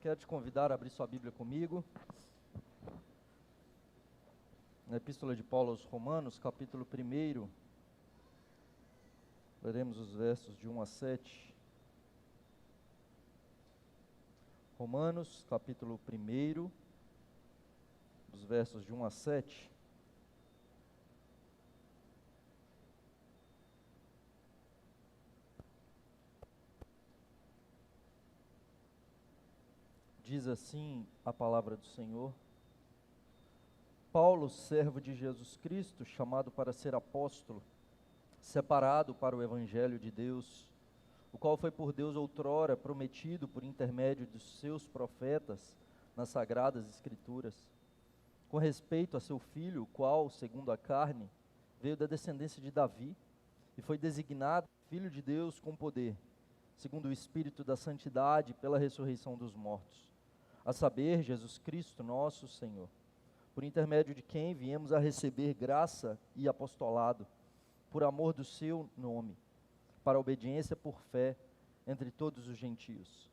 Quero te convidar a abrir sua Bíblia comigo. Na Epístola de Paulo aos Romanos, capítulo 1. Leremos os versos de 1 a 7. Romanos, capítulo 1, os versos de 1 a 7. Diz assim a palavra do Senhor: Paulo, servo de Jesus Cristo, chamado para ser apóstolo, separado para o evangelho de Deus, o qual foi por Deus outrora prometido por intermédio dos seus profetas nas sagradas Escrituras, com respeito a seu filho, o qual, segundo a carne, veio da descendência de Davi, e foi designado Filho de Deus com poder, segundo o Espírito da Santidade, pela ressurreição dos mortos, a saber, Jesus Cristo, nosso Senhor, por intermédio de quem viemos a receber graça e apostolado, por amor do seu nome, para a obediência por fé entre todos os gentios,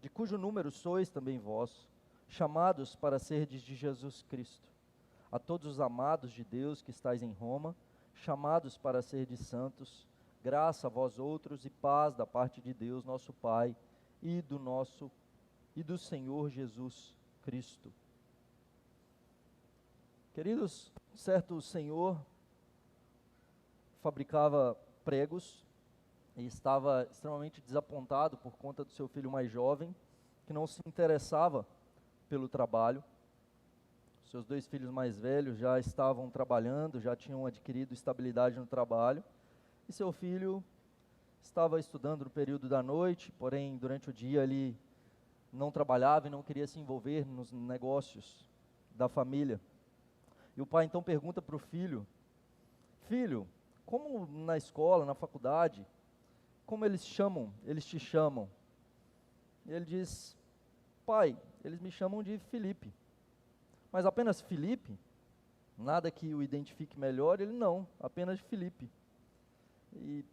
de cujo número sois também vós, chamados para serdes de Jesus Cristo. A todos os amados de Deus que estáis em Roma, chamados para serdes santos, graça a vós outros e paz da parte de Deus, nosso Pai, e do Senhor Jesus Cristo. Queridos, certo senhor fabricava pregos e estava extremamente desapontado por conta do seu filho mais jovem, que não se interessava pelo trabalho. Seus 2 filhos mais velhos já estavam trabalhando, já tinham adquirido estabilidade no trabalho, e seu filho estava estudando no período da noite, porém durante o dia ele não trabalhava e não queria se envolver nos negócios da família. E o pai então pergunta para o filho: filho, como na escola, na faculdade, como eles te chamam? E ele diz: pai, eles me chamam de Felipe. Mas apenas Felipe? Nada que o identifique melhor? Ele: não, apenas Felipe. E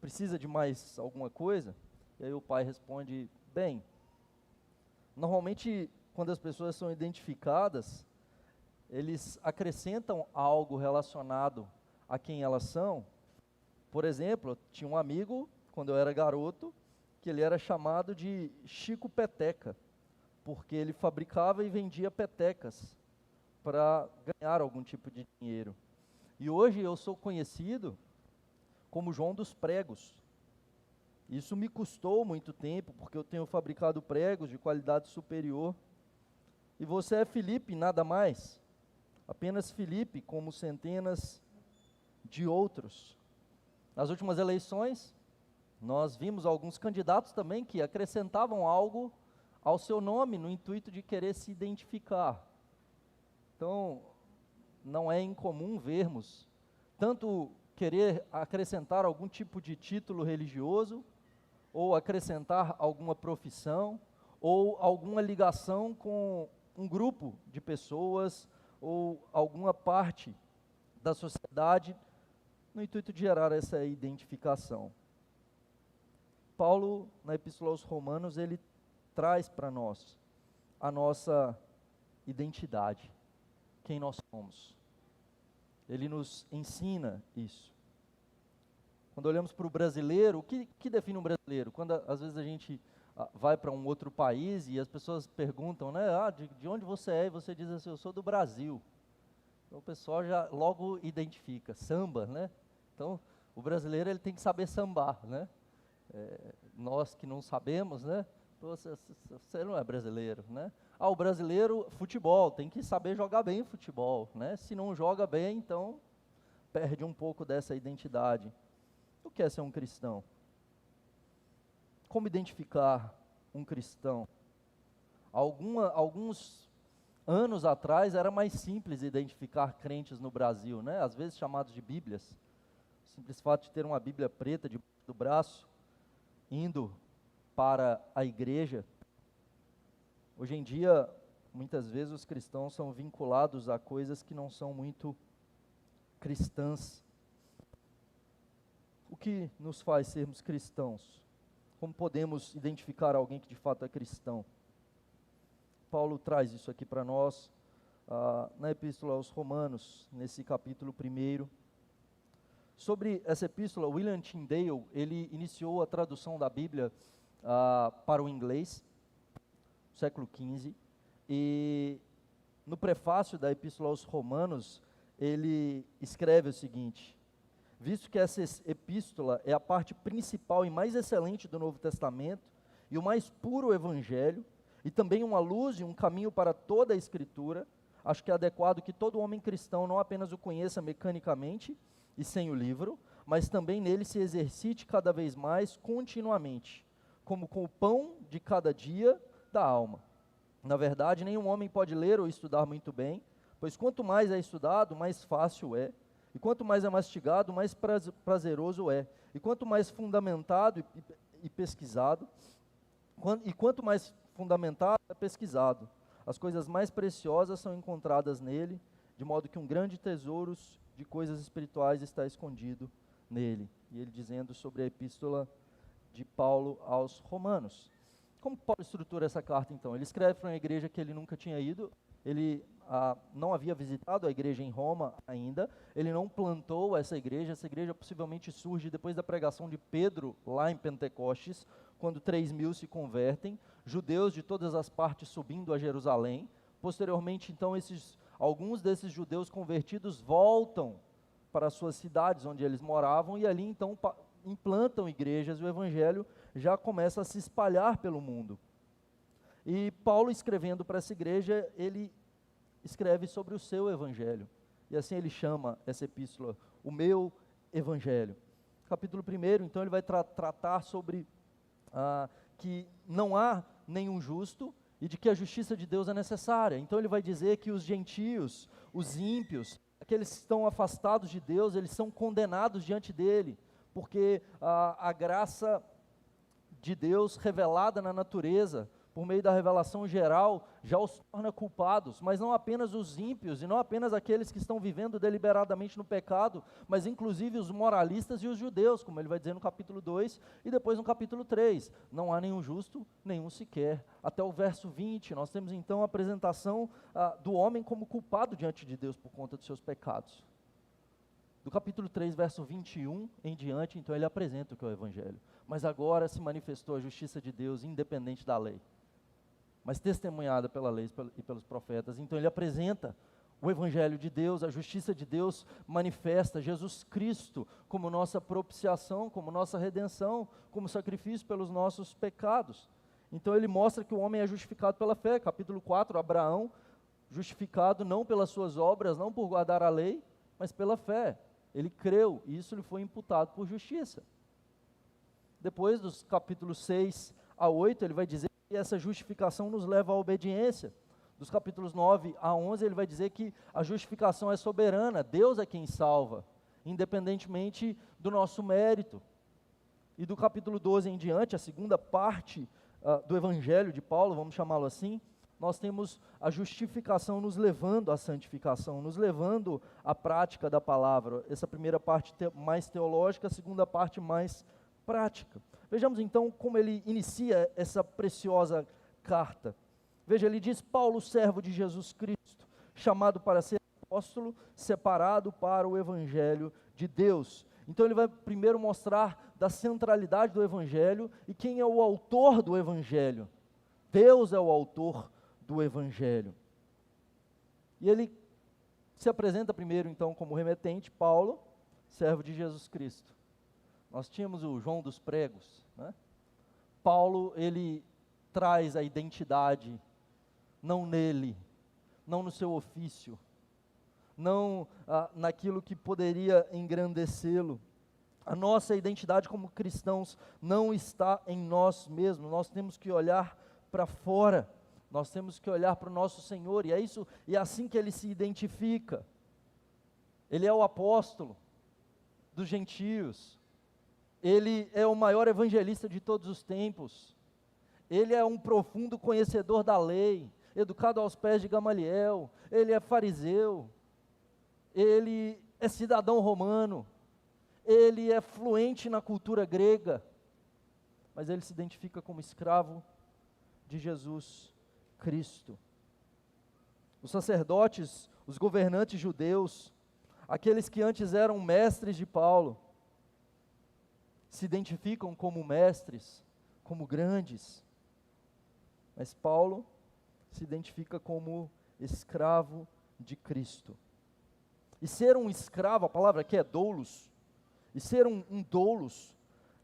precisa de mais alguma coisa? E aí o pai responde: bem, normalmente quando as pessoas são identificadas, eles acrescentam algo relacionado a quem elas são. Por exemplo, eu tinha um amigo, quando eu era garoto, que ele era chamado de Chico Peteca, porque ele fabricava e vendia petecas para ganhar algum tipo de dinheiro. E hoje eu sou conhecido como João dos Pregos. Isso me custou muito tempo, porque eu tenho fabricado pregos de qualidade superior. E você é Felipe, nada mais. Apenas Felipe, como centenas de outros. Nas últimas eleições, nós vimos alguns candidatos também que acrescentavam algo ao seu nome, no intuito de querer se identificar. Então, não é incomum vermos tanto querer acrescentar algum tipo de título religioso, ou acrescentar alguma profissão, ou alguma ligação com um grupo de pessoas, ou alguma parte da sociedade, no intuito de gerar essa identificação. Paulo, na Epístola aos Romanos, ele traz para nós a nossa identidade, quem nós somos. Ele nos ensina isso. Quando olhamos para o brasileiro, o que define um brasileiro? Quando às vezes a gente vai para um outro país e as pessoas perguntam, né, de onde você é? E você diz assim: eu sou do Brasil. Então o pessoal já logo identifica, samba, né? Então o brasileiro ele tem que saber sambar, né? Nós que não sabemos, né? Você não é brasileiro, né? O brasileiro, futebol, tem que saber jogar bem futebol, né? Se não joga bem, então perde um pouco dessa identidade. O que é ser um cristão? Como identificar um cristão? Alguns anos atrás era mais simples identificar crentes no Brasil, né? Às vezes chamados de bíblias. O simples fato de ter uma Bíblia preta debaixo do braço, indo para a igreja. Hoje em dia, muitas vezes os cristãos são vinculados a coisas que não são muito cristãs. O que nos faz sermos cristãos? Como podemos identificar alguém que de fato é cristão? Paulo traz isso aqui para nós, na Epístola aos Romanos, nesse capítulo 1. Sobre essa epístola, William Tyndale, ele iniciou a tradução da Bíblia para o inglês, no século XV, e no prefácio da Epístola aos Romanos, ele escreve o seguinte: visto que essa epístola é a parte principal e mais excelente do Novo Testamento, e o mais puro Evangelho, e também uma luz e um caminho para toda a Escritura, acho que é adequado que todo homem cristão não apenas o conheça mecanicamente e sem o livro, mas também nele se exercite cada vez mais continuamente, como com o pão de cada dia da alma. Na verdade, nenhum homem pode ler ou estudar muito bem, pois quanto mais é estudado, mais fácil é, e quanto mais é mastigado, mais prazeroso é, e quanto mais fundamentado e pesquisado, quanto mais fundamentado é pesquisado, as coisas mais preciosas são encontradas nele, de modo que um grande tesouro de coisas espirituais está escondido nele. E ele dizendo sobre a epístola de Paulo aos Romanos. Como Paulo estrutura essa carta então? Ele escreve para uma igreja que ele nunca tinha ido, ele não havia visitado a igreja em Roma ainda, ele não plantou essa igreja possivelmente surge depois da pregação de Pedro lá em Pentecostes, quando 3.000 se convertem, judeus de todas as partes subindo a Jerusalém. Posteriormente então alguns desses judeus convertidos voltam para as suas cidades onde eles moravam e ali então implantam igrejas e o evangelho já começa a se espalhar pelo mundo. E Paulo, escrevendo para essa igreja, ele escreve sobre o seu evangelho. E assim ele chama essa epístola, o meu evangelho. Capítulo 1, então ele vai tratar sobre que não há nenhum justo e de que a justiça de Deus é necessária. Então ele vai dizer que os gentios, os ímpios, aqueles que estão afastados de Deus, eles são condenados diante dele, porque a graça de Deus revelada na natureza, por meio da revelação geral, já os torna culpados, mas não apenas os ímpios, e não apenas aqueles que estão vivendo deliberadamente no pecado, mas inclusive os moralistas e os judeus, como ele vai dizer no capítulo 2, e depois no capítulo 3, não há nenhum justo, nenhum sequer. Até o verso 20, nós temos então a apresentação do homem como culpado diante de Deus por conta dos seus pecados. Do capítulo 3, verso 21 em diante, então ele apresenta o que é o evangelho. Mas agora se manifestou a justiça de Deus independente da lei, mas testemunhada pela lei e pelos profetas. Então ele apresenta o evangelho de Deus, a justiça de Deus manifesta, Jesus Cristo como nossa propiciação, como nossa redenção, como sacrifício pelos nossos pecados. Então ele mostra que o homem é justificado pela fé. Capítulo 4, Abraão, justificado não pelas suas obras, não por guardar a lei, mas pela fé. Ele creu e isso lhe foi imputado por justiça. Depois dos capítulos 6 a 8, ele vai dizer que essa justificação nos leva à obediência. Dos capítulos 9 a 11, ele vai dizer que a justificação é soberana, Deus é quem salva, independentemente do nosso mérito. E do capítulo 12 em diante, a segunda parte do evangelho de Paulo, vamos chamá-lo assim, nós temos a justificação nos levando à santificação, nos levando à prática da palavra. Essa primeira parte mais teológica, a segunda parte mais prática. Vejamos então como ele inicia essa preciosa carta. Veja, ele diz: Paulo, servo de Jesus Cristo, chamado para ser apóstolo, separado para o evangelho de Deus. Então ele vai primeiro mostrar da centralidade do evangelho e quem é o autor do evangelho. Deus é o autor do evangelho. E ele se apresenta primeiro então como remetente, Paulo, servo de Jesus Cristo. Nós tínhamos o João dos Pregos, né? Paulo, ele traz a identidade, não nele, não no seu ofício, não naquilo que poderia engrandecê-lo. A nossa identidade como cristãos não está em nós mesmos, nós temos que olhar para fora, nós temos que olhar para o nosso Senhor, e é assim que ele se identifica. Ele é o apóstolo dos gentios, ele é o maior evangelista de todos os tempos, ele é um profundo conhecedor da lei, educado aos pés de Gamaliel, ele é fariseu, ele é cidadão romano, ele é fluente na cultura grega, mas ele se identifica como escravo de Jesus Cristo. Os sacerdotes, os governantes judeus, aqueles que antes eram mestres de Paulo, se identificam como mestres, como grandes, mas Paulo se identifica como escravo de Cristo. E ser um escravo, a palavra aqui é doulos, e ser um doulos,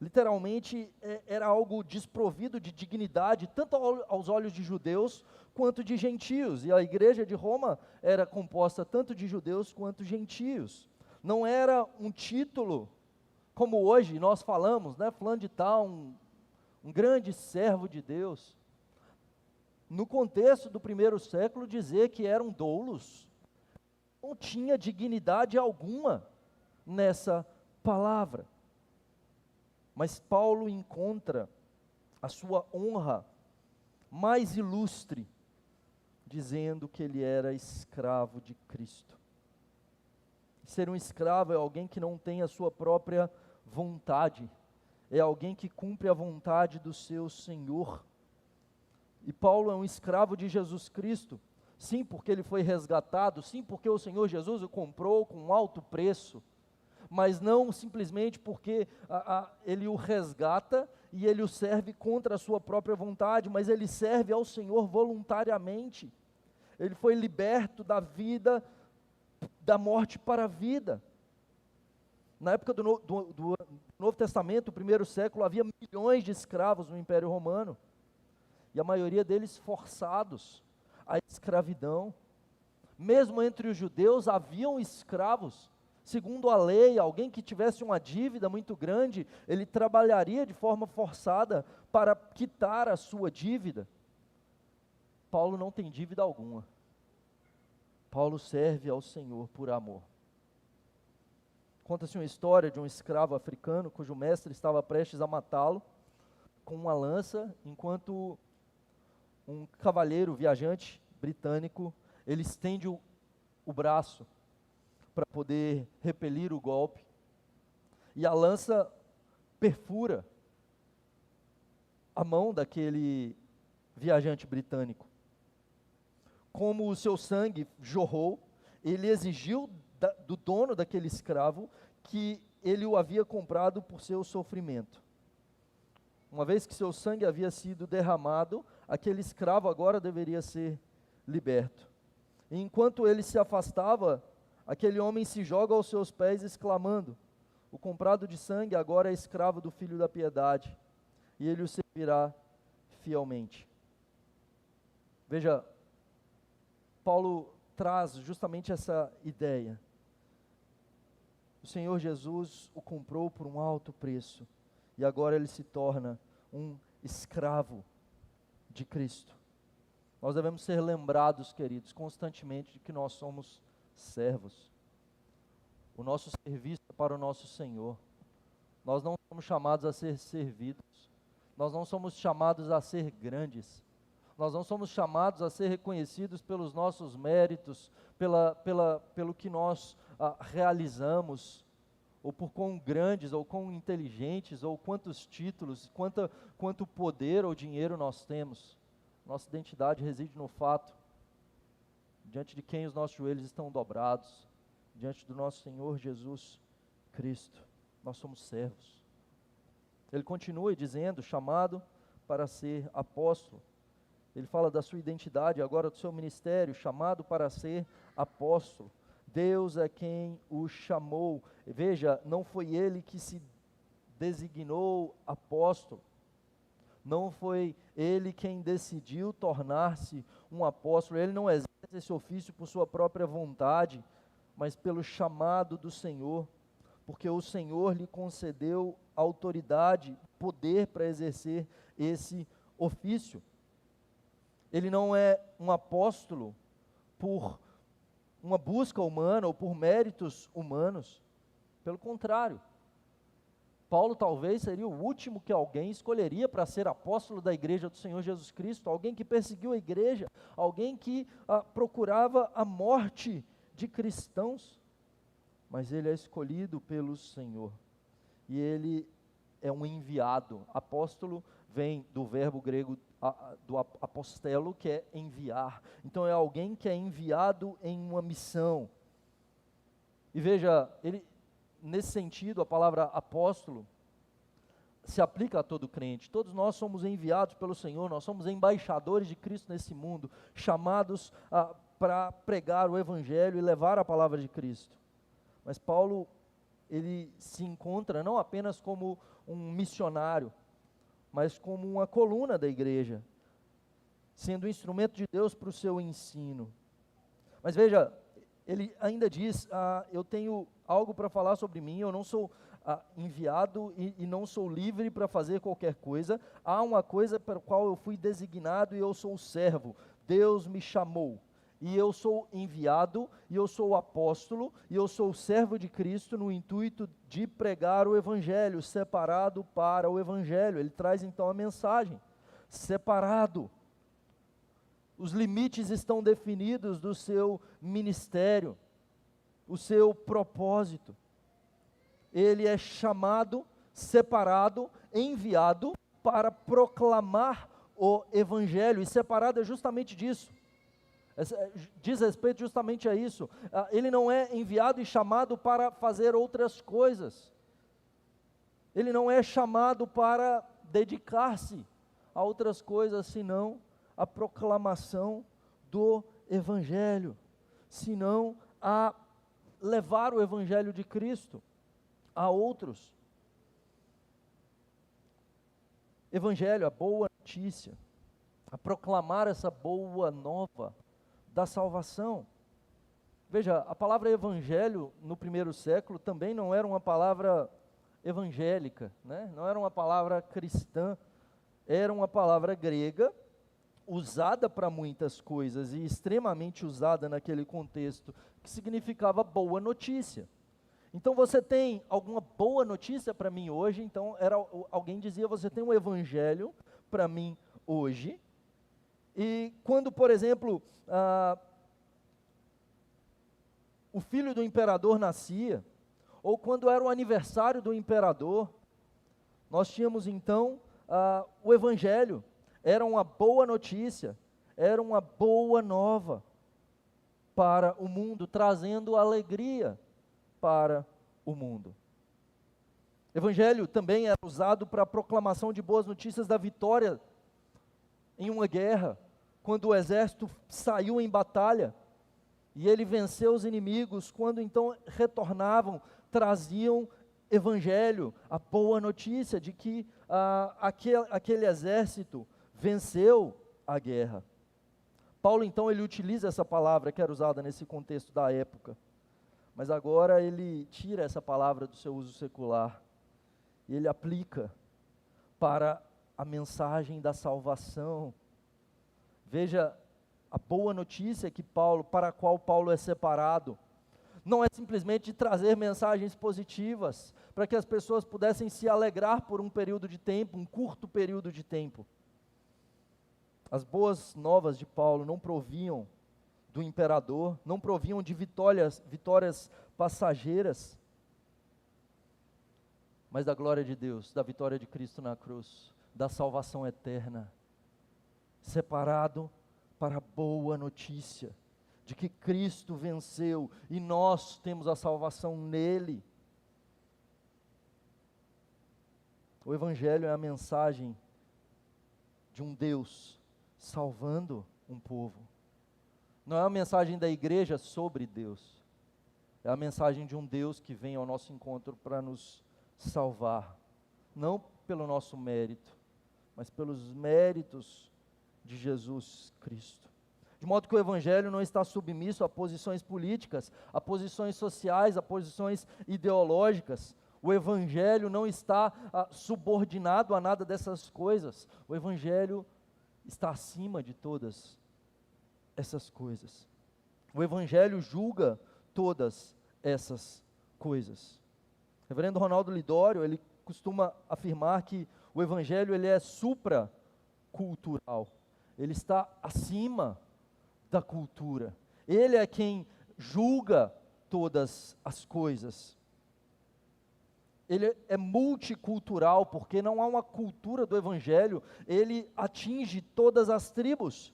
literalmente era algo desprovido de dignidade, tanto aos olhos de judeus quanto de gentios, e a igreja de Roma era composta tanto de judeus quanto gentios. Não era um título, como hoje nós falamos, né, fulano de tal, um grande servo de Deus. No contexto do primeiro século, dizer que eram doulos não tinha dignidade alguma nessa palavra. Mas Paulo encontra a sua honra mais ilustre, dizendo que ele era escravo de Cristo. Ser um escravo é alguém que não tem a sua própria vontade, é alguém que cumpre a vontade do seu Senhor. E Paulo é um escravo de Jesus Cristo, sim, porque ele foi resgatado, sim, porque o Senhor Jesus o comprou com um alto preço, mas não simplesmente porque ele o resgata e ele o serve contra a sua própria vontade, mas ele serve ao Senhor voluntariamente. Ele foi liberto da vida, da morte para a vida. Na época do Novo Testamento, o primeiro século, havia milhões de escravos no Império Romano, e a maioria deles forçados à escravidão. Mesmo entre os judeus haviam escravos. Segundo a lei, alguém que tivesse uma dívida muito grande, ele trabalharia de forma forçada para quitar a sua dívida. Paulo não tem dívida alguma. Paulo serve ao Senhor por amor. Conta-se uma história de um escravo africano cujo mestre estava prestes a matá-lo com uma lança, enquanto um cavalheiro viajante britânico, ele estende o braço para poder repelir o golpe, e a lança perfura a mão daquele viajante britânico. Como o seu sangue jorrou, ele exigiu do dono daquele escravo que ele o havia comprado por seu sofrimento. Uma vez que seu sangue havia sido derramado, aquele escravo agora deveria ser liberto. E enquanto ele se afastava, aquele homem se joga aos seus pés, exclamando: o comprado de sangue agora é escravo do Filho da Piedade, e ele o servirá fielmente. Veja, Paulo traz justamente essa ideia. O Senhor Jesus o comprou por um alto preço, e agora ele se torna um escravo de Cristo. Nós devemos ser lembrados, queridos, constantemente de que nós somos servos. O nosso serviço é para o nosso Senhor. Nós não somos chamados a ser servidos. Nós não somos chamados a ser grandes. Nós não somos chamados a ser reconhecidos pelos nossos méritos, pelo que nós realizamos, ou por quão grandes, ou quão inteligentes, ou quantos títulos, quanto poder ou dinheiro nós temos. Nossa identidade reside no fato, diante de quem os nossos joelhos estão dobrados, diante do nosso Senhor Jesus Cristo. Nós somos servos. Ele continua dizendo, chamado para ser apóstolo. Ele fala da sua identidade, agora do seu ministério, chamado para ser apóstolo. Deus é quem o chamou. Veja, não foi ele que se designou apóstolo. Não foi ele quem decidiu tornar-se um apóstolo. Ele não exerce esse ofício por sua própria vontade, mas pelo chamado do Senhor, porque o Senhor lhe concedeu autoridade, poder para exercer esse ofício. Ele não é um apóstolo por uma busca humana ou por méritos humanos. Pelo contrário, Paulo talvez seria o último que alguém escolheria para ser apóstolo da igreja do Senhor Jesus Cristo, alguém que perseguiu a igreja, alguém que procurava a morte de cristãos, mas ele é escolhido pelo Senhor, e ele é um enviado. Apóstolo vem do verbo grego do apostelo, que é enviar. Então é alguém que é enviado em uma missão. E veja, nesse sentido, a palavra apóstolo se aplica a todo crente. Todos nós somos enviados pelo Senhor, nós somos embaixadores de Cristo nesse mundo, chamados para pregar o Evangelho e levar a palavra de Cristo. Mas Paulo, ele se encontra não apenas como um missionário, mas como uma coluna da igreja, sendo um instrumento de Deus para o seu ensino. Mas veja, ele ainda diz, eu tenho algo para falar sobre mim, eu não sou enviado e não sou livre para fazer qualquer coisa, há uma coisa para a qual eu fui designado e eu sou servo, Deus me chamou, e eu sou enviado, e eu sou apóstolo, e eu sou servo de Cristo no intuito de pregar o Evangelho, separado para o Evangelho. Ele traz então a mensagem, separado. Os limites estão definidos do seu ministério, o seu propósito. Ele é chamado, separado, enviado para proclamar o Evangelho, e separado é justamente disso. Diz respeito justamente a isso. Ele não é enviado e chamado para fazer outras coisas. Ele não é chamado para dedicar-se a outras coisas, senão a proclamação do Evangelho, senão a levar o Evangelho de Cristo a outros. Evangelho, a boa notícia, a proclamar essa boa nova da salvação. Veja, a palavra evangelho no primeiro século também não era uma palavra evangélica, né? Não era uma palavra cristã, era uma palavra grega, usada para muitas coisas e extremamente usada naquele contexto, que significava boa notícia. Então você tem alguma boa notícia para mim hoje? Então alguém dizia, você tem um evangelho para mim hoje? E quando, por exemplo, o filho do imperador nascia, ou quando era o aniversário do imperador, nós tínhamos então o Evangelho, era uma boa notícia, era uma boa nova para o mundo, trazendo alegria para o mundo. Evangelho também era usado para a proclamação de boas notícias da vitória em uma guerra, quando o exército saiu em batalha, e ele venceu os inimigos, quando então retornavam, traziam Evangelho, a boa notícia de que aquele exército venceu a guerra. Paulo então ele utiliza essa palavra que era usada nesse contexto da época, mas agora ele tira essa palavra do seu uso secular, e ele aplica para a mensagem da salvação. Veja, a boa notícia para a qual Paulo é separado, não é simplesmente de trazer mensagens positivas, para que as pessoas pudessem se alegrar por um período de tempo, um curto período de tempo. As boas novas de Paulo não provinham do imperador, não provinham de vitórias passageiras, mas da glória de Deus, da vitória de Cristo na cruz, da salvação eterna, separado para a boa notícia de que Cristo venceu e nós temos a salvação nele. O Evangelho é a mensagem de um Deus salvando um povo. Não é a mensagem da igreja sobre Deus, é a mensagem de um Deus que vem ao nosso encontro para nos salvar, não pelo nosso mérito, mas pelos méritos de Jesus Cristo. De modo que o Evangelho não está submisso a posições políticas, a posições sociais, a posições ideológicas. O Evangelho não está subordinado a nada dessas coisas. O Evangelho está acima de todas essas coisas. O Evangelho julga todas essas coisas. O reverendo Ronaldo Lidório, ele costuma afirmar que o Evangelho ele é supracultural. Ele está acima da cultura. Ele é quem julga todas as coisas. ele é multicultural, porque não há uma cultura do Evangelho, ele atinge todas as tribos,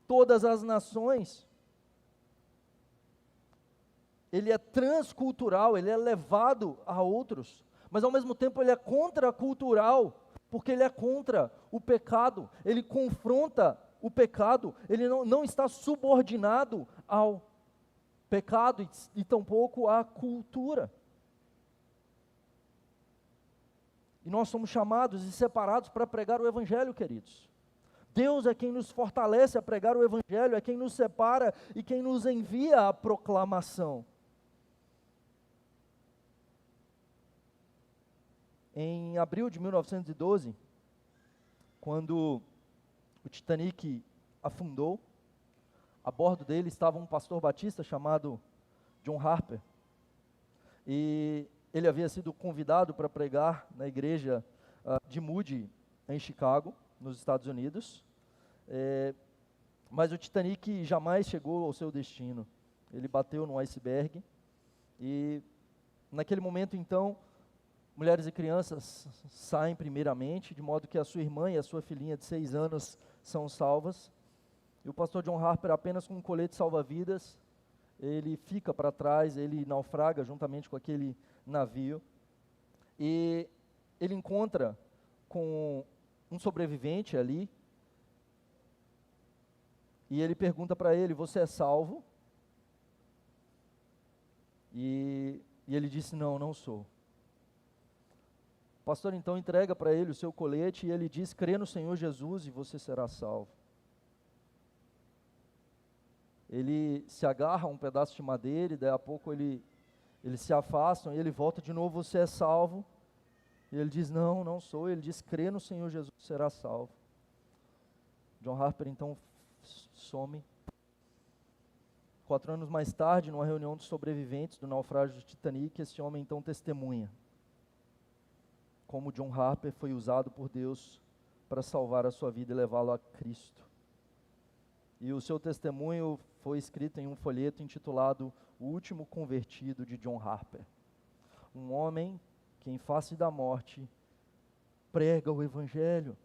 todas as nações. Ele é transcultural, ele é levado a outros, mas ao mesmo tempo ele é contracultural, porque ele é contra o pecado, ele confronta o pecado, ele não está subordinado ao pecado e tampouco à cultura. E nós somos chamados e separados para pregar o Evangelho, queridos. Deus é quem nos fortalece a pregar o Evangelho, é quem nos separa e quem nos envia a proclamação. Em abril de 1912, quando o Titanic afundou, a bordo dele estava um pastor batista chamado John Harper, e ele havia sido convidado para pregar na igreja de Moody, em Chicago, nos Estados Unidos, mas o Titanic jamais chegou ao seu destino. Ele bateu num iceberg, e naquele momento então, mulheres e crianças saem primeiramente, de modo que a sua irmã e a sua filhinha de 6 anos são salvas, e o pastor John Harper, apenas com um colete salva-vidas, ele fica para trás, ele naufraga juntamente com aquele navio, e ele encontra com um sobrevivente ali, e ele pergunta para ele: você é salvo? E ele disse: não, não sou. O pastor então entrega para ele o seu colete, e ele diz: crê no Senhor Jesus e você será salvo. Ele se agarra a um pedaço de madeira, e daí a pouco eles se afastam, e ele volta de novo: você é salvo? E ele diz: não, não sou. Ele diz: crê no Senhor Jesus, será salvo. John Harper então some. 4 anos mais tarde, numa reunião dos sobreviventes do naufrágio do Titanic, esse homem então testemunha como John Harper foi usado por Deus para salvar a sua vida e levá-lo a Cristo. E o seu testemunho foi escrito em um folheto intitulado O Último Convertido de John Harper. Um homem que, em face da morte, prega o Evangelho,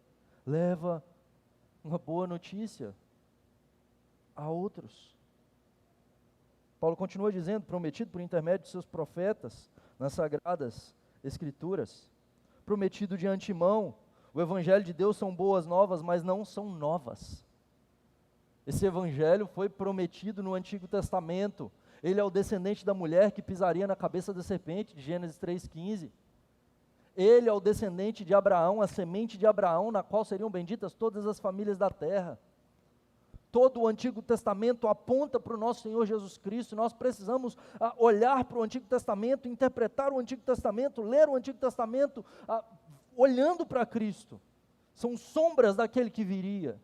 leva uma boa notícia a outros. Paulo continua dizendo: prometido por intermédio de seus profetas nas Sagradas Escrituras, prometido de antemão. O Evangelho de Deus são boas novas, mas não são novas. Esse Evangelho foi prometido no Antigo Testamento. Ele é o descendente da mulher que pisaria na cabeça da serpente, de Gênesis 3,15. Ele é o descendente de Abraão, a semente de Abraão, na qual seriam benditas todas as famílias da terra. Todo o Antigo Testamento aponta para o nosso Senhor Jesus Cristo. Nós precisamos olhar para o Antigo Testamento, interpretar o Antigo Testamento, ler o Antigo Testamento, olhando para Cristo. São sombras daquele que viria.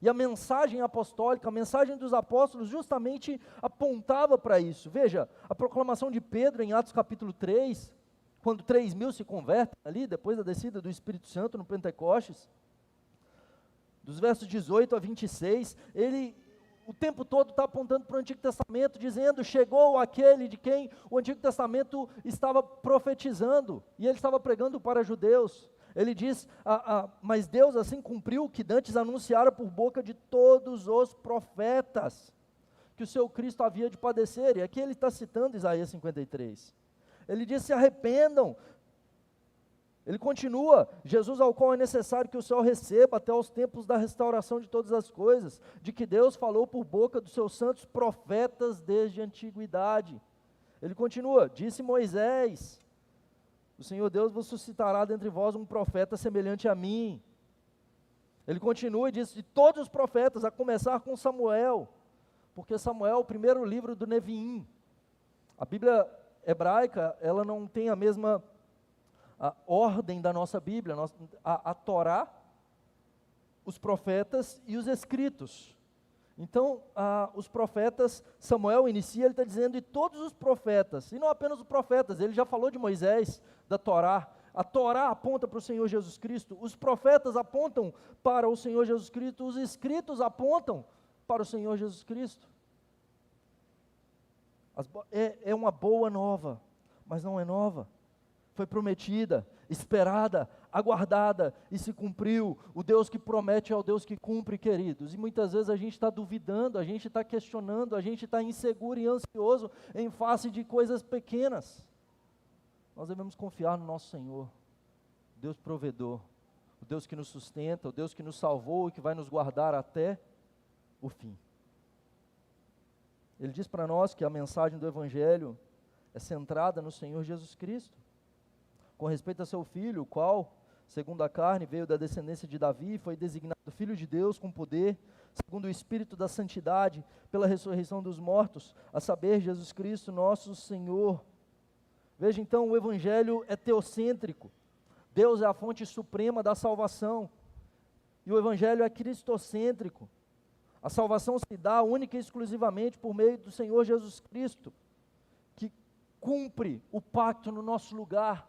E a mensagem apostólica, a mensagem dos apóstolos justamente apontava para isso. Veja, a proclamação de Pedro em Atos capítulo 3, quando 3.000 se convertem ali, depois da descida do Espírito Santo no Pentecostes, dos versos 18 a 26, ele o tempo todo está apontando para o Antigo Testamento, dizendo: chegou aquele de quem o Antigo Testamento estava profetizando, e ele estava pregando para judeus. Ele diz: mas Deus assim cumpriu o que dantes anunciara por boca de todos os profetas, que o seu Cristo havia de padecer. E aqui ele está citando Isaías 53. Ele diz: se arrependam. Ele continua: Jesus, ao qual é necessário que o Senhor receba até os tempos da restauração de todas as coisas, de que Deus falou por boca dos seus santos profetas desde a antiguidade. Ele continua: disse Moisés: o Senhor Deus vos suscitará dentre vós um profeta semelhante a mim. Ele continua e diz: de todos os profetas, a começar com Samuel, porque Samuel é o primeiro livro do Neviim. A Bíblia hebraica, ela não tem a mesma ordem da nossa Bíblia. A Torá, os profetas e os escritos. Então, os profetas, Samuel inicia, ele está dizendo: e todos os profetas, e não apenas os profetas, ele já falou de Moisés, da Torá. A Torá aponta para o Senhor Jesus Cristo, os profetas apontam para o Senhor Jesus Cristo, os escritos apontam para o Senhor Jesus Cristo. É uma boa nova, mas não é nova. foi prometida, esperada, aguardada e se cumpriu. O Deus que promete é o Deus que cumpre, queridos. E muitas vezes a gente está duvidando, a gente está questionando, a gente está inseguro e ansioso em face de coisas pequenas. Nós devemos confiar no nosso Senhor, Deus provedor, o Deus que nos sustenta, o Deus que nos salvou e que vai nos guardar até o fim. Ele diz para nós que a mensagem do Evangelho é centrada no Senhor Jesus Cristo, com respeito a seu Filho, o qual, segundo a carne, veio da descendência de Davi e foi designado Filho de Deus com poder, segundo o Espírito da Santidade, pela ressurreição dos mortos, a saber, Jesus Cristo, nosso Senhor. Veja então, o Evangelho é teocêntrico, Deus é a fonte suprema da salvação, e o Evangelho é cristocêntrico. A salvação se dá única e exclusivamente por meio do Senhor Jesus Cristo, que cumpre o pacto no nosso lugar,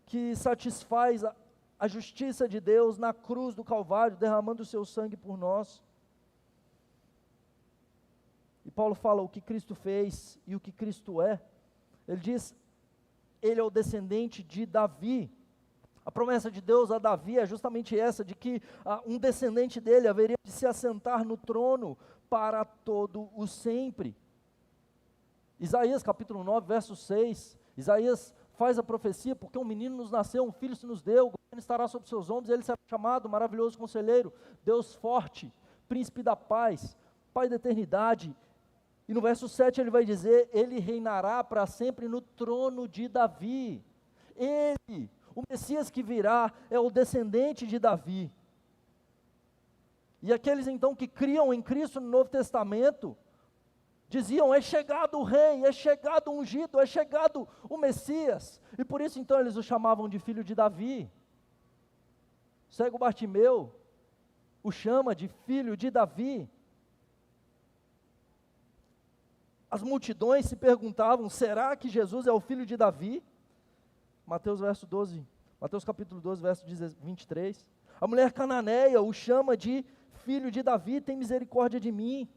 que satisfaz a justiça de Deus na cruz do Calvário, derramando o seu sangue por nós. E Paulo fala o que Cristo fez e o que Cristo é. Ele diz, ele é o descendente de Davi. A promessa de Deus a Davi é justamente essa, de que um descendente dele haveria de se assentar no trono para todo o sempre. Isaías capítulo 9, verso 6, Isaías faz a profecia, porque um menino nos nasceu, um filho se nos deu, o governo estará sobre seus ombros, ele será chamado maravilhoso conselheiro, Deus forte, príncipe da paz, Pai da eternidade. E no verso 7 ele vai dizer, ele reinará para sempre no trono de Davi. Ele, o Messias que virá, é o descendente de Davi. E aqueles então que criam em Cristo no Novo Testamento, diziam, é chegado o rei, é chegado o ungido, é chegado o Messias. E por isso então eles o chamavam de filho de Davi. O cego Bartimeu o chama de filho de Davi. As multidões se perguntavam, será que Jesus é o filho de Davi? Mateus capítulo 12, verso 23. A mulher cananeia o chama de filho de Davi, tem misericórdia de mim.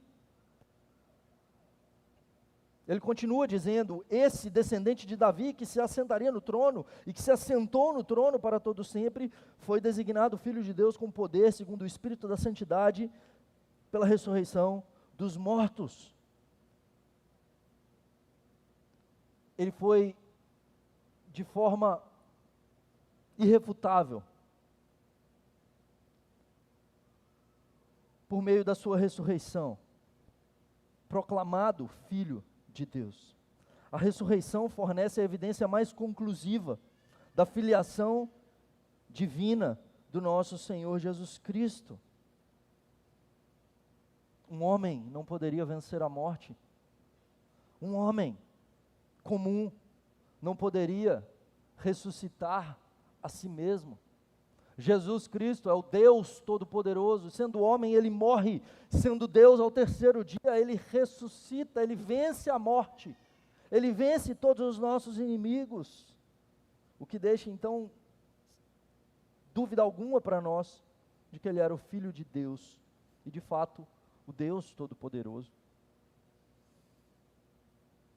Ele continua dizendo, esse descendente de Davi que se assentaria no trono, e que se assentou no trono para todo sempre, foi designado Filho de Deus com poder, segundo o Espírito da Santidade, pela ressurreição dos mortos. Ele foi, de forma irrefutável, por meio da sua ressurreição, proclamado Filho de Deus. A ressurreição fornece a evidência mais conclusiva da filiação divina do nosso Senhor Jesus Cristo. Um homem não poderia vencer a morte. Um homem comum não poderia ressuscitar a si mesmo. Jesus Cristo é o Deus Todo-Poderoso, sendo homem ele morre, sendo Deus ao terceiro dia ele ressuscita, ele vence a morte, ele vence todos os nossos inimigos, o que deixa então dúvida alguma para nós de que ele era o Filho de Deus e de fato o Deus Todo-Poderoso.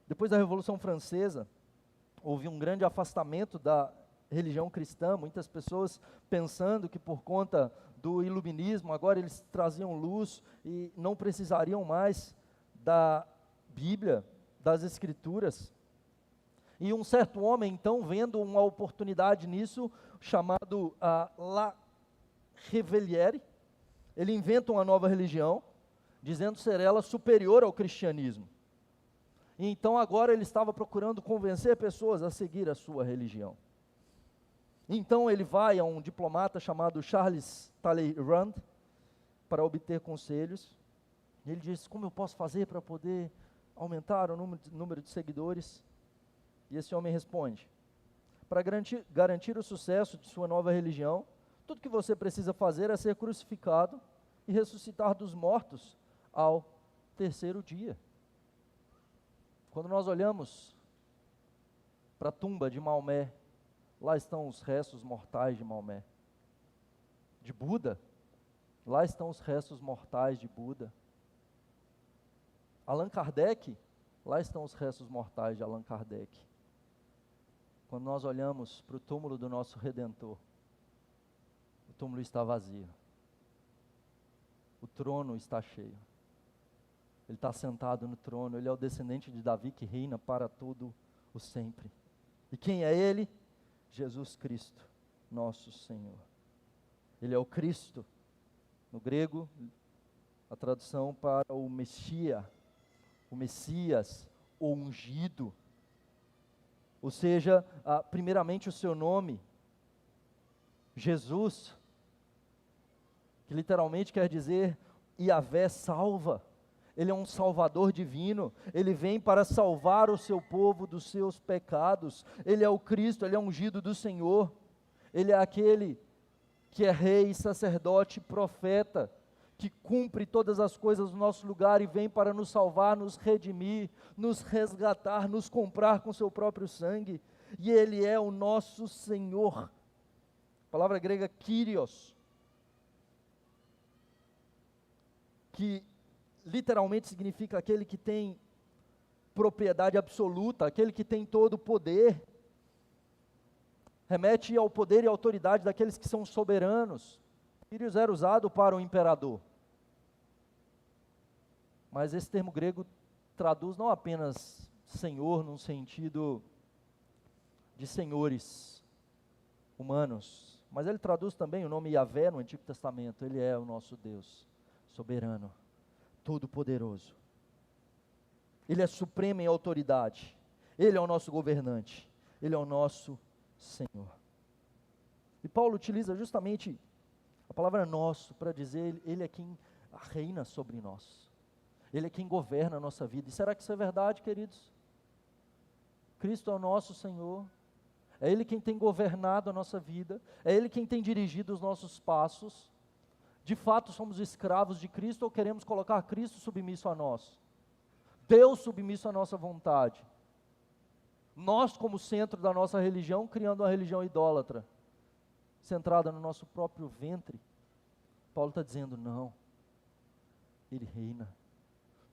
Depois da Revolução Francesa, houve um grande afastamento da religião cristã, muitas pessoas pensando que por conta do iluminismo, agora eles traziam luz e não precisariam mais da Bíblia, das Escrituras. E um certo homem, então, vendo uma oportunidade nisso, chamado La Reveliere, ele inventa uma nova religião, dizendo ser ela superior ao cristianismo. E então agora ele estava procurando convencer pessoas a seguir a sua religião. Então ele vai a um diplomata chamado Charles Talleyrand para obter conselhos. Ele diz, como eu posso fazer para poder aumentar o número de seguidores? E esse homem responde, para garantir o sucesso de sua nova religião, tudo que você precisa fazer é ser crucificado e ressuscitar dos mortos ao terceiro dia. Quando nós olhamos para a tumba de Maomé, lá estão os restos mortais de Maomé. De Buda, lá estão os restos mortais de Buda. Allan Kardec, lá estão os restos mortais de Allan Kardec. quando nós olhamos para o túmulo do nosso Redentor, o túmulo está vazio, o trono está cheio, Ele está sentado no trono, Ele é o descendente de Davi que reina para todo o sempre. E quem é Ele? Jesus Cristo, nosso Senhor. Ele é o Cristo, no grego, a tradução para o Messias, o ungido. Ou seja, primeiramente o seu nome, Jesus, que literalmente quer dizer Yahvé salva. Ele é um salvador divino, Ele vem para salvar o seu povo dos seus pecados. Ele é o Cristo, Ele é ungido do Senhor. Ele é aquele que é rei, sacerdote, profeta, que cumpre todas as coisas no nosso lugar e vem para nos salvar, nos redimir, nos resgatar, nos comprar com seu próprio sangue. E Ele é o nosso Senhor. A palavra grega Kyrios, que literalmente significa aquele que tem propriedade absoluta, aquele que tem todo o poder, remete ao poder e autoridade daqueles que são soberanos. Kyrios era usado para o imperador, mas esse termo grego traduz não apenas senhor num sentido de senhores humanos, mas ele traduz também o nome Yahvé no Antigo Testamento. Ele é o nosso Deus soberano, todo-poderoso. Ele é supremo em autoridade. Ele é o nosso governante. Ele é o nosso Senhor. E Paulo utiliza justamente a palavra nosso para dizer, Ele é quem reina sobre nós. Ele é quem governa a nossa vida. E será que isso é verdade, queridos? Cristo é o nosso Senhor. É Ele quem tem governado a nossa vida. É Ele quem tem dirigido os nossos passos. De fato, somos escravos de Cristo ou queremos colocar Cristo submisso a nós? Deus submisso à nossa vontade. Nós, como centro da nossa religião, criando uma religião idólatra, centrada no nosso próprio ventre. Paulo está dizendo, não. Ele reina.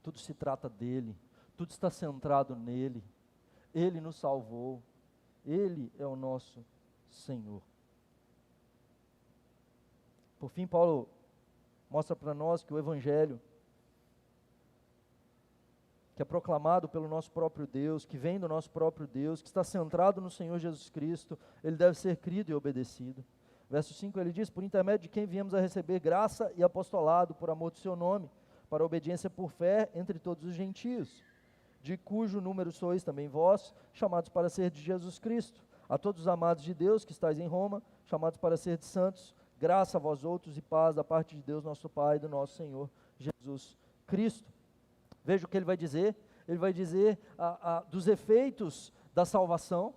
Tudo se trata dEle. Tudo está centrado nele. Ele nos salvou. Ele é o nosso Senhor. Por fim, Paulo mostra para nós que o Evangelho, que é proclamado pelo nosso próprio Deus, que vem do nosso próprio Deus, que está centrado no Senhor Jesus Cristo, ele deve ser crido e obedecido. Verso 5 ele diz, por intermédio de quem viemos a receber graça e apostolado por amor do seu nome, para a obediência por fé entre todos os gentios, de cujo número sois também vós, chamados para ser de Jesus Cristo. A todos os amados de Deus que estáis em Roma, chamados para ser de santos, graça a vós outros e paz da parte de Deus nosso Pai e do nosso Senhor Jesus Cristo. Veja o que ele vai dizer. Ele vai dizer dos efeitos da salvação,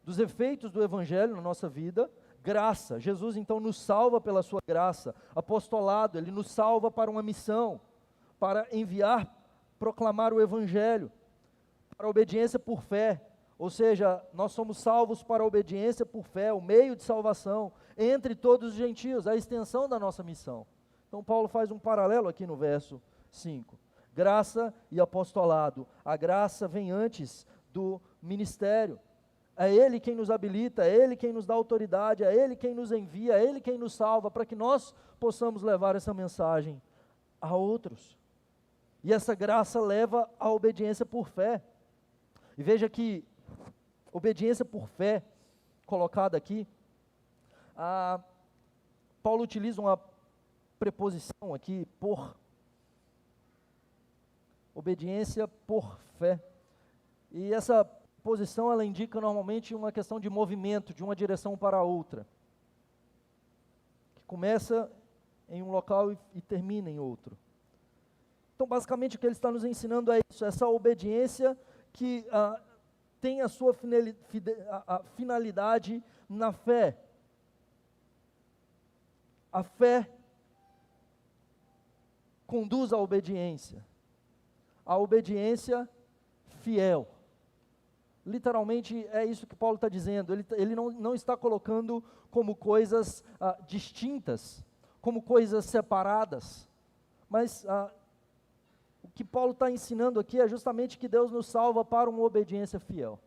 dos efeitos do Evangelho na nossa vida. Graça, Jesus então nos salva pela sua graça. Apostolado, Ele nos salva para uma missão, para enviar, proclamar o Evangelho, para a obediência por fé. Ou seja, nós somos salvos para a obediência por fé, o meio de salvação entre todos os gentios, a extensão da nossa missão. Então Paulo faz um paralelo aqui no verso 5. Graça e apostolado. A graça vem antes do ministério. É Ele quem nos habilita, é Ele quem nos dá autoridade, é Ele quem nos envia, é Ele quem nos salva, para que nós possamos levar essa mensagem a outros. E essa graça leva à obediência por fé. E veja que obediência por fé, colocada aqui, Paulo utiliza uma preposição aqui, por. Obediência por fé. E essa posição, ela indica normalmente uma questão de movimento, de uma direção para a outra. Que começa em um local e termina em outro. Então, basicamente, o que ele está nos ensinando é isso, essa obediência que tem a sua finalidade na fé. A fé conduz à obediência. A obediência fiel. Literalmente é isso que Paulo está dizendo. Ele não está colocando como coisas distintas, como coisas separadas. Mas o que Paulo está ensinando aqui é justamente que Deus nos salva para uma obediência fiel.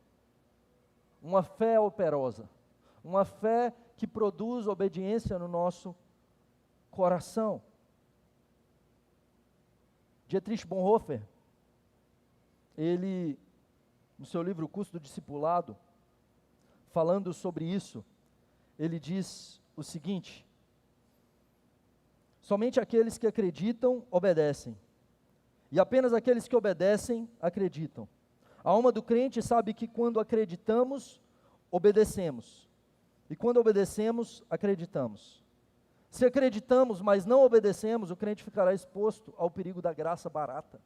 uma fé operosa, uma fé que produz obediência no nosso coração. Dietrich Bonhoeffer, ele, no seu livro O Custo do Discipulado, falando sobre isso, ele diz o seguinte: somente aqueles que acreditam obedecem, e apenas aqueles que obedecem acreditam. A alma do crente sabe que quando acreditamos, obedecemos, e quando obedecemos, acreditamos. Se acreditamos, mas não obedecemos, o crente ficará exposto ao perigo da graça barata.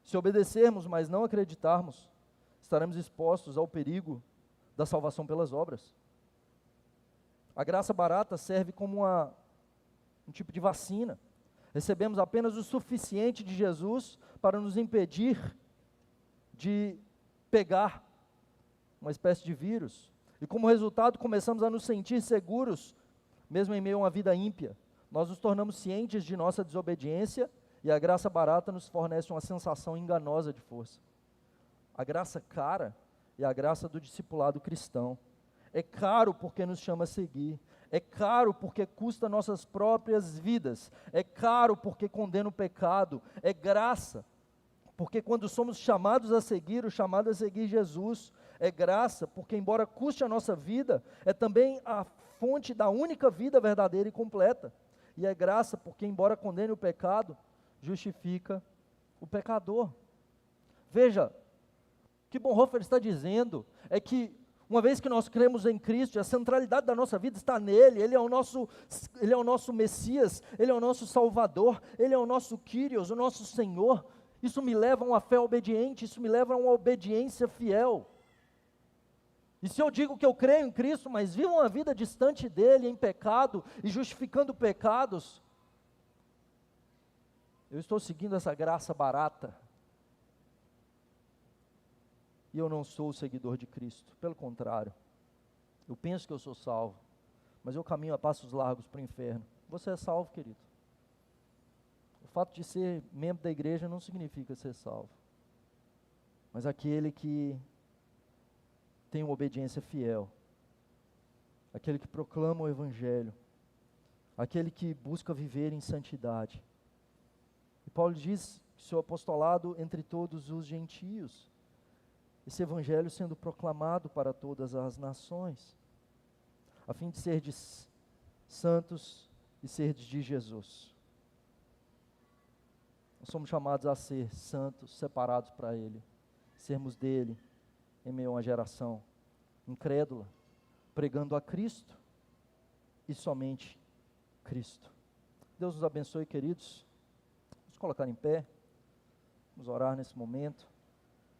Se obedecermos, mas não acreditarmos, estaremos expostos ao perigo da salvação pelas obras. A graça barata serve como um tipo de vacina. Recebemos apenas o suficiente de Jesus para nos impedir de pegar uma espécie de vírus. E como resultado, começamos a nos sentir seguros, mesmo em meio a uma vida ímpia. Nós nos tornamos cientes de nossa desobediência e a graça barata nos fornece uma sensação enganosa de força. A graça cara é a graça do discipulado cristão. É caro porque nos chama a seguir. É caro porque custa nossas próprias vidas. É caro porque condena o pecado. É graça porque quando somos chamados a seguir, o chamado a seguir Jesus. É graça porque, embora custe a nossa vida, é também a fonte da única vida verdadeira e completa. E é graça porque, embora condene o pecado, justifica o pecador. Veja, o que Bonhoeffer está dizendo é que, uma vez que nós cremos em Cristo, a centralidade da nossa vida está nele. Ele é o nosso Messias, Ele é o nosso Salvador, Ele é o nosso Kyrios, o nosso Senhor. Isso me leva a uma fé obediente, isso me leva a uma obediência fiel. E se eu digo que eu creio em Cristo, mas vivo uma vida distante dele, em pecado, e justificando pecados, eu estou seguindo essa graça barata, e eu não sou o seguidor de Cristo. Pelo contrário, eu penso que eu sou salvo, mas eu caminho a passos largos para o inferno. Você é salvo, querido. O fato de ser membro da igreja não significa ser salvo, mas aquele que tem uma obediência fiel, aquele que proclama o Evangelho, aquele que busca viver em santidade. E Paulo diz que seu apostolado entre todos os gentios, esse Evangelho sendo proclamado para todas as nações, a fim de serdes santos e serdes de Jesus. Nós somos chamados a ser santos, separados para Ele, sermos dele, em meio a uma geração incrédula, pregando a Cristo e somente Cristo. Deus nos abençoe, queridos. Vamos colocar em pé, vamos orar nesse momento.